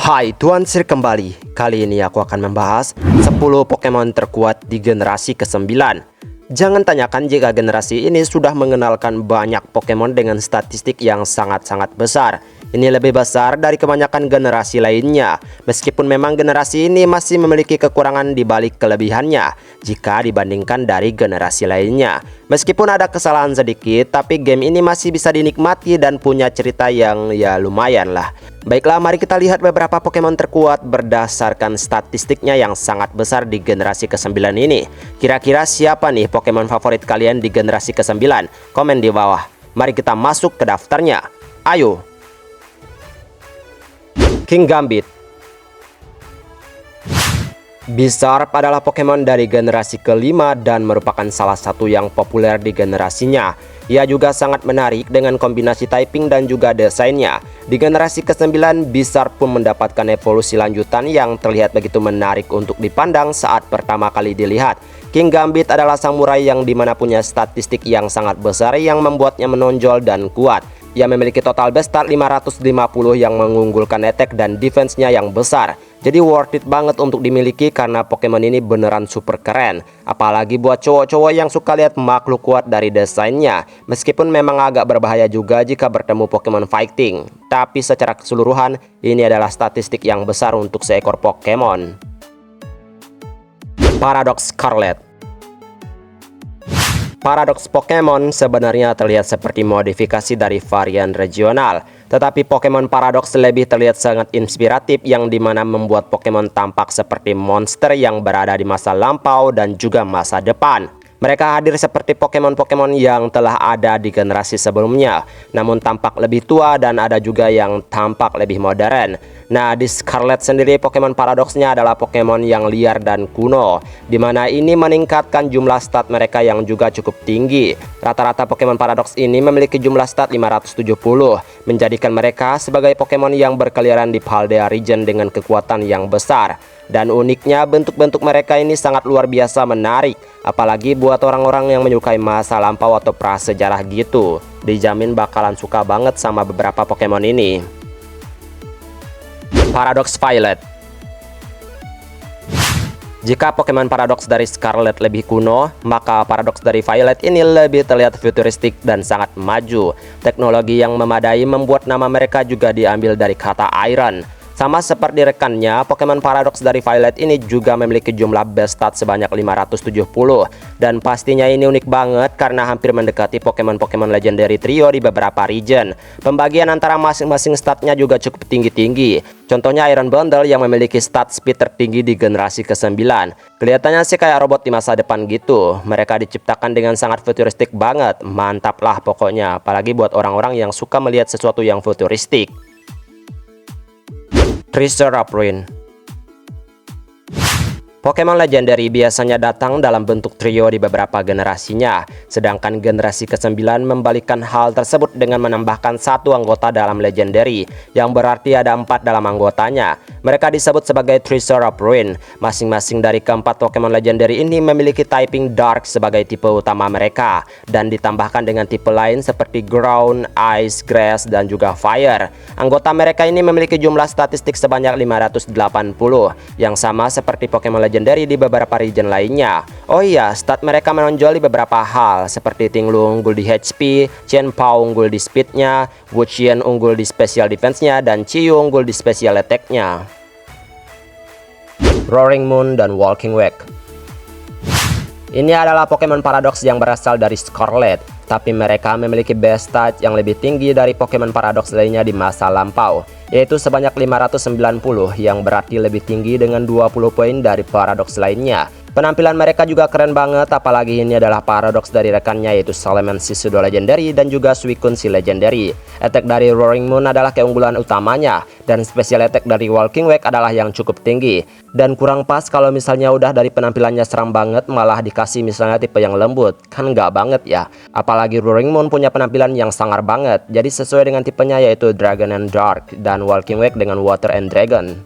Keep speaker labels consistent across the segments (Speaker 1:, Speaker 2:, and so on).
Speaker 1: Hai, Tuan Sir kembali. Kali ini aku akan membahas 10 Pokemon terkuat di generasi ke-9. Jangan tanyakan jika generasi ini sudah mengenalkan banyak Pokemon dengan statistik yang sangat-sangat besar. Ini lebih besar dari kebanyakan generasi lainnya. Meskipun memang generasi ini masih memiliki kekurangan di balik kelebihannya jika dibandingkan dari generasi lainnya. Meskipun ada kesalahan sedikit, tapi game ini masih bisa dinikmati dan punya cerita yang ya lumayan lah. Baiklah, mari kita lihat beberapa Pokemon terkuat berdasarkan statistiknya yang sangat besar di generasi ke-9 ini. Kira-kira siapa nih Pokemon favorit kalian di generasi ke-9? Komen di bawah. Mari kita masuk ke daftarnya. Ayo. Kingambit. Bizarre adalah Pokemon dari generasi ke-5 dan merupakan salah satu yang populer di generasinya. Ia juga sangat menarik dengan kombinasi typing dan juga desainnya. Di generasi ke-9, Bizarre pun mendapatkan evolusi lanjutan yang terlihat begitu menarik untuk dipandang saat pertama kali dilihat. Kingambit adalah samurai yang dimana punya statistik yang sangat besar yang membuatnya menonjol dan kuat. Ia memiliki total best stat 550 yang mengunggulkan attack dan defense-nya yang besar. Jadi worth it banget untuk dimiliki karena Pokemon ini beneran super keren. Apalagi buat cowok-cowok yang suka lihat makhluk kuat dari desainnya. Meskipun memang agak berbahaya juga jika bertemu Pokemon fighting. Tapi secara keseluruhan, ini adalah statistik yang besar untuk seekor Pokemon. Paradox Scarlet. Paradox Pokemon sebenarnya terlihat seperti modifikasi dari varian regional. Tetapi Pokemon Paradox lebih terlihat sangat inspiratif yang dimana membuat Pokemon tampak seperti monster yang berada di masa lampau dan juga masa depan. Mereka hadir seperti Pokemon-Pokemon yang telah ada di generasi sebelumnya, namun tampak lebih tua dan ada juga yang tampak lebih modern. Nah, di Scarlet sendiri Pokemon Paradoxnya adalah Pokemon yang liar dan kuno, dimana ini meningkatkan jumlah stat mereka yang juga cukup tinggi. Rata-rata Pokemon Paradox ini memiliki jumlah stat 570, menjadikan mereka sebagai Pokemon yang berkeliaran di Paldea region dengan kekuatan yang besar. Dan uniknya bentuk-bentuk mereka ini sangat luar biasa menarik, apalagi buat orang-orang yang menyukai masa lampau atau prasejarah gitu. Dijamin bakalan suka banget sama beberapa Pokemon ini. Paradox Violet. Jika Pokemon Paradox dari Scarlet lebih kuno, maka Paradox dari Violet ini lebih terlihat futuristik dan sangat maju. Teknologi yang memadai membuat nama mereka juga diambil dari kata iron. Sama seperti rekannya, Pokemon Paradox dari Violet ini juga memiliki jumlah best stat sebanyak 570. Dan pastinya ini unik banget karena hampir mendekati Pokemon-Pokemon Legendary Trio di beberapa region. Pembagian antara masing-masing statnya juga cukup tinggi-tinggi. Contohnya Iron Bundle yang memiliki stat speed tertinggi di generasi ke-9. Kelihatannya sih kayak robot di masa depan gitu. Mereka diciptakan dengan sangat futuristik banget. Mantap lah pokoknya, apalagi buat orang-orang yang suka melihat sesuatu yang futuristik. Triceratops. Pokemon Legendary biasanya datang dalam bentuk trio di beberapa generasinya, sedangkan generasi ke-9 membalikkan hal tersebut dengan menambahkan satu anggota dalam Legendary, yang berarti ada 4 dalam anggotanya. Mereka disebut sebagai Triceratops. Masing-masing dari keempat Pokemon Legendary ini memiliki typing Dark sebagai tipe utama mereka, dan ditambahkan dengan tipe lain seperti Ground, Ice, Grass, dan juga Fire. Anggota mereka ini memiliki jumlah statistik sebanyak 580, yang sama seperti Pokemon Legendary di beberapa region lainnya. Oh iya, stat mereka menonjol di beberapa hal, seperti Tinglu unggul di HP, Chien-Pao unggul di speednya, Wuchien unggul di special defense-nya, dan Chiyu unggul di special attack-nya. Roaring Moon dan Walking Wake. Ini adalah Pokemon Paradox yang berasal dari Scarlet, tapi mereka memiliki best stat yang lebih tinggi dari Pokemon Paradox lainnya di masa lampau, yaitu sebanyak 590 yang berarti lebih tinggi dengan 20 poin dari Paradox lainnya. Penampilan mereka juga keren banget, apalagi ini adalah Paradox dari rekannya yaitu Salamence Pseudo Legendary dan juga Suicune si Legendary. Attack dari Roaring Moon adalah keunggulan utamanya, dan special attack dari Walking Wake adalah yang cukup tinggi. Dan kurang pas kalau misalnya udah dari penampilannya seram banget malah dikasih misalnya tipe yang lembut, kan nggak banget ya. Apalagi Roaring Moon punya penampilan yang sangar banget, jadi sesuai dengan tipenya yaitu Dragon and Dark, dan Walking Wake dengan Water and Dragon.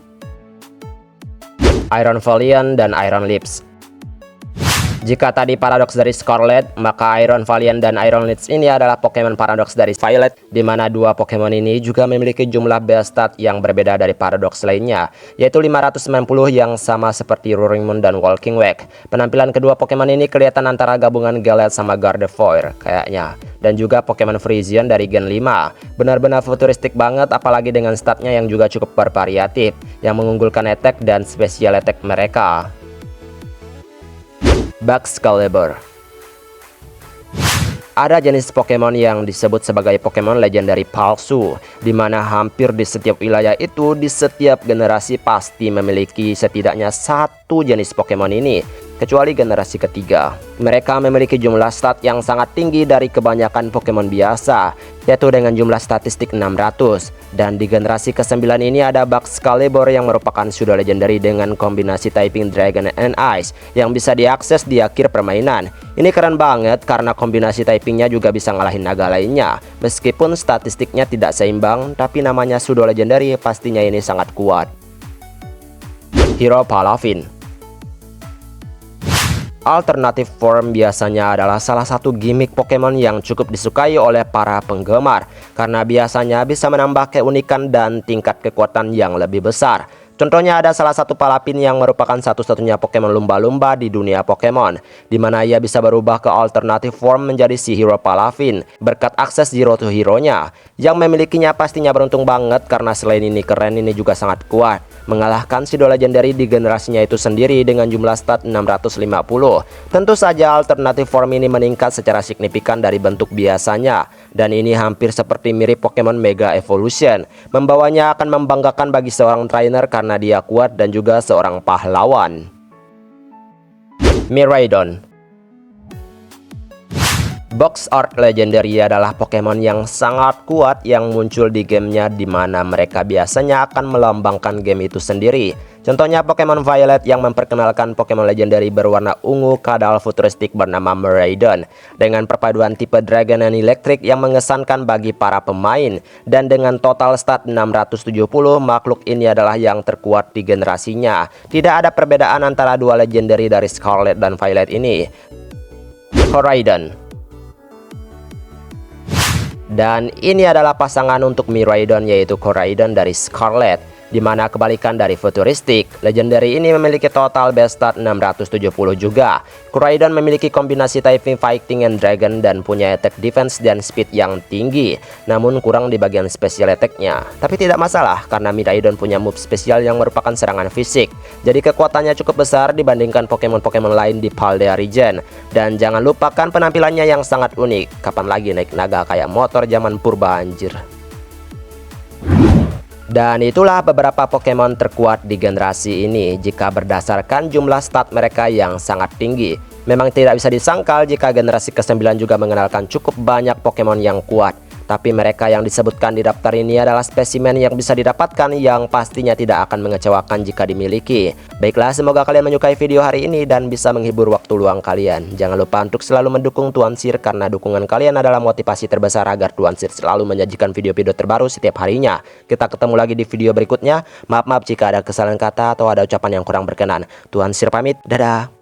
Speaker 1: Iron Valiant dan Iron Lips. Jika tadi Paradox dari Scarlet, maka Iron Valiant dan Iron Leech ini adalah Pokemon Paradox dari Violet, di mana dua Pokemon ini juga memiliki jumlah base stat yang berbeda dari Paradox lainnya, yaitu 590 yang sama seperti Roaring Moon dan Walking Wake. Penampilan kedua Pokemon ini kelihatan antara gabungan Galette sama Gardevoir kayaknya, dan juga Pokemon Frisian dari Gen 5. Benar-benar futuristik banget, apalagi dengan statnya yang juga cukup bervariatif, yang mengunggulkan attack dan special attack mereka. Baxcalibur. Ada jenis Pokemon yang disebut sebagai Pokemon legendary palsu, di mana hampir di setiap wilayah itu, di setiap generasi pasti memiliki setidaknya satu jenis Pokemon ini, kecuali generasi ketiga. Mereka memiliki jumlah stat yang sangat tinggi dari kebanyakan Pokemon biasa, yaitu dengan jumlah statistik 600. Dan di generasi ke-9 ini ada Baxcalibur yang merupakan pseudo legendary dengan kombinasi typing Dragon and Ice yang bisa diakses di akhir permainan. Ini keren banget karena kombinasi typingnya juga bisa ngalahin naga lainnya. Meskipun statistiknya tidak seimbang, tapi namanya pseudo legendary, pastinya ini sangat kuat. Hero Palafin. Alternative form biasanya adalah salah satu gimmick Pokemon yang cukup disukai oleh para penggemar, karena biasanya bisa menambah keunikan dan tingkat kekuatan yang lebih besar. Contohnya ada salah satu Palafin yang merupakan satu-satunya Pokemon lumba-lumba di dunia Pokemon, di mana ia bisa berubah ke alternative form menjadi si Hero Palafin berkat akses Zero to Hero-nya. Yang memilikinya pastinya beruntung banget karena selain ini keren, ini juga sangat kuat, mengalahkan pseudo legendary di generasinya itu sendiri dengan jumlah stat 650. Tentu saja alternative form ini meningkat secara signifikan dari bentuk biasanya, dan ini hampir seperti mirip Pokemon Mega Evolution. Membawanya akan membanggakan bagi seorang trainer karena dia kuat dan juga seorang pahlawan. Miraidon. Box Art Legendary adalah Pokemon yang sangat kuat yang muncul di gamenya, di mana mereka biasanya akan melambangkan game itu sendiri. Contohnya Pokemon Violet yang memperkenalkan Pokemon Legendary berwarna ungu kadal futuristik bernama Miraidon, dengan perpaduan tipe Dragon and Electric yang mengesankan bagi para pemain. Dan dengan total stat 670, makhluk ini adalah yang terkuat di generasinya. Tidak ada perbedaan antara dua Legendary dari Scarlet dan Violet ini. Koraidon. Dan ini adalah pasangan untuk Miraidon, yaitu Koraidon dari Scarlet, di mana kebalikan dari futuristik, legendary ini memiliki total base stat 670 juga. Koraidon memiliki kombinasi typing fighting and dragon dan punya attack defense dan speed yang tinggi, namun kurang di bagian special attack-nya. Tapi tidak masalah karena Miraidon punya move spesial yang merupakan serangan fisik, jadi kekuatannya cukup besar dibandingkan Pokemon-Pokemon lain di Paldea region. Dan jangan lupakan penampilannya yang sangat unik. Kapan lagi naik naga kayak motor zaman purba anjir. Dan itulah beberapa Pokemon terkuat di generasi ini jika berdasarkan jumlah stat mereka yang sangat tinggi. Memang tidak bisa disangkal jika generasi ke-9 juga mengenalkan cukup banyak Pokemon yang kuat. Tapi mereka yang disebutkan di daftar ini adalah spesimen yang bisa didapatkan yang pastinya tidak akan mengecewakan jika dimiliki. Baiklah, semoga kalian menyukai video hari ini dan bisa menghibur waktu luang kalian. Jangan lupa untuk selalu mendukung Tuan Sir karena dukungan kalian adalah motivasi terbesar agar Tuan Sir selalu menyajikan video-video terbaru setiap harinya. Kita ketemu lagi di video berikutnya. Maaf jika ada kesalahan kata atau ada ucapan yang kurang berkenan. Tuan Sir pamit, dadah.